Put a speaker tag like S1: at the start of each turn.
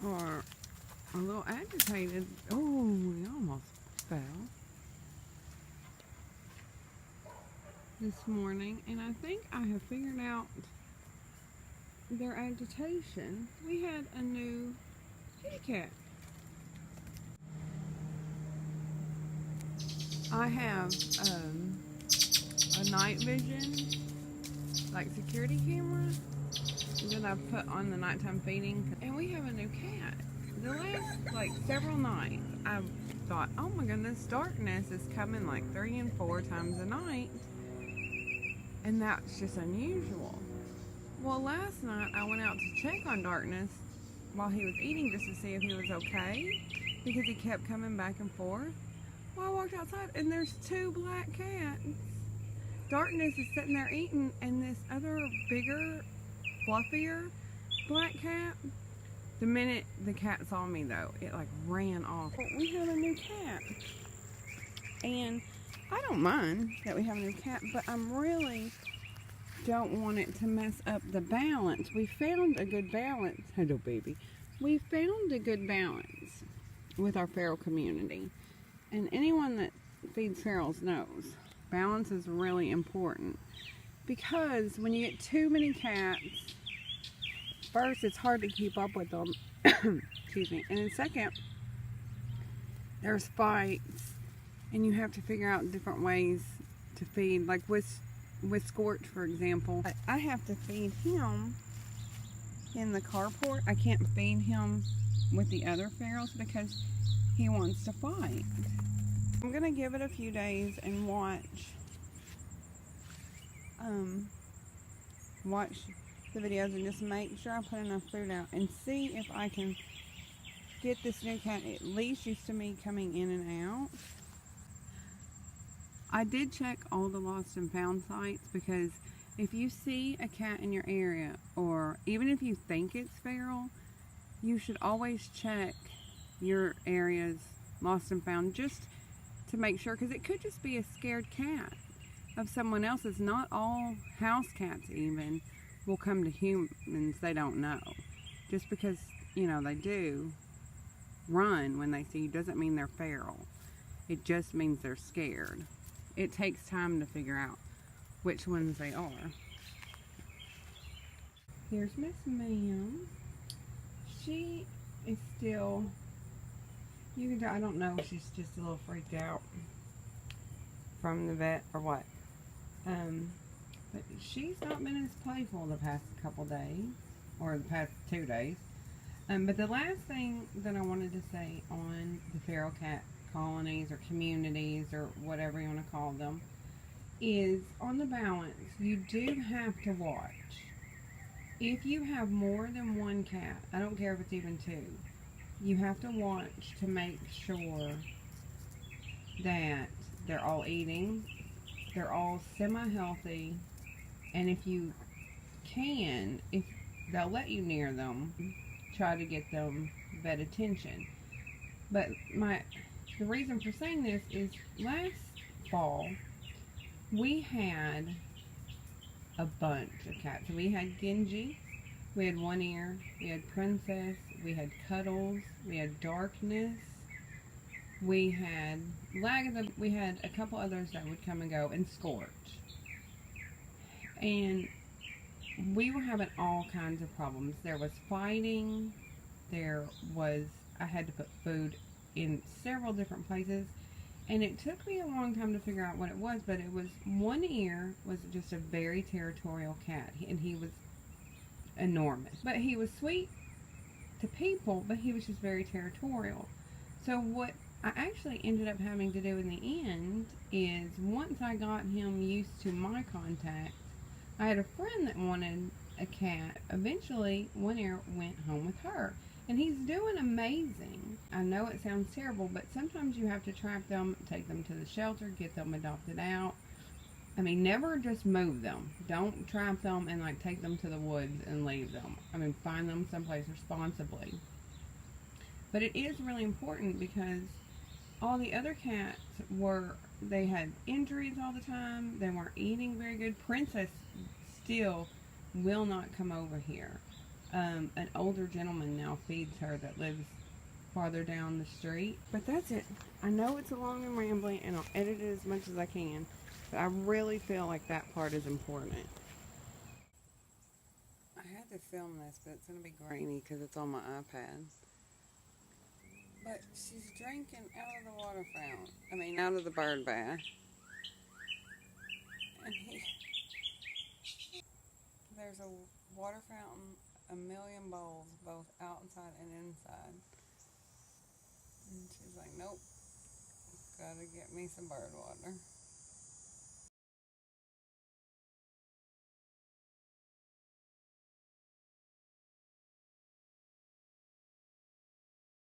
S1: are a little agitated. Oh, we almost fell this morning, and I think I have figured out their agitation. We had a new kitty cat. I have a night vision, like security camera, that I've put on the nighttime feeding, and we have a new cat. The last several nights I've thought, oh my goodness, darkness is coming like 3 and 4 times a night, and that's just unusual. Well, last night I went out to check on darkness while he was eating just to see if he was okay, because he kept coming back and forth. Well, I walked outside and there's 2 black cats. Darkness is sitting there eating, and this other bigger, fluffier black cat, the minute the cat saw me though, it ran off. We have a new cat, and I don't mind that we have a new cat, but I'm really don't want it to mess up the balance. We found a good balance. Hello, baby. We found a good balance with our feral community, and anyone that feeds ferals knows balance is really important, because when you get too many cats, first, it's hard to keep up with them. Excuse me. And then second, there's fights, and you have to figure out different ways to feed. Like with Scorch, for example, I have to feed him in the carport. I can't feed him with the other ferals because he wants to fight. I'm gonna give it a few days and watch the videos and just make sure I put enough food out and see if I can get this new cat at least used to me coming in and out. I did check all the lost and found sites, because if you see a cat in your area, or even if you think it's feral, you should always check your area's lost and found just to make sure, because it could just be a scared cat of someone else's. Not all house cats even will come to humans they don't know. Just because, they do run when they see you doesn't mean they're feral. It just means they're scared. It takes time to figure out which ones they are. Here's Miss Ma'am. She is still, you can tell, I don't know if she's just a little freaked out from the vet or what. But she's not been as playful the past couple days, or the past 2 days. But the last thing that I wanted to say on the feral cat colonies or communities or whatever you want to call them is, on the balance, you do have to watch. If you have more than 1 cat, I don't care if it's even 2, you have to watch to make sure that they're all eating, they're all semi-healthy, and if you can, if they'll let you near them, try to get them vet attention. But the reason for saying this is, last fall we had a bunch of cats. We had Genji, we had One Ear, we had Princess, we had Cuddles, we had Darkness, we had Lagatha, we had a couple others that would come and go, and Scorch. And we were having all kinds of problems. There was fighting, I had to put food in several different places, and it took me a long time to figure out what it was, but it was One Ear was just a very territorial cat, and he was enormous. But he was sweet to people, but he was just very territorial. So what I actually ended up having to do in the end is, once I got him used to my contact, I had a friend that wanted a cat. Eventually, One Ear went home with her, and he's doing amazing. I know it sounds terrible, but sometimes you have to trap them, take them to the shelter, get them adopted out. I mean, never just move them. Don't trap them and take them to the woods and leave them. I mean, find them someplace responsibly. But it is really important, because all the other cats they had injuries all the time. They weren't eating very good. Princess still will not come over here. An older gentleman now feeds her that lives farther down the street. But that's it. I know it's long and rambling, and I'll edit it as much as I can, but I really feel like that part is important. I had to film this, but it's going to be grainy because it's on my iPad. But she's drinking out of the water fountain. I mean, out of the bird bath. And there's a water fountain, a million bowls, both outside and inside. And she's like, nope, gotta get me some bird water.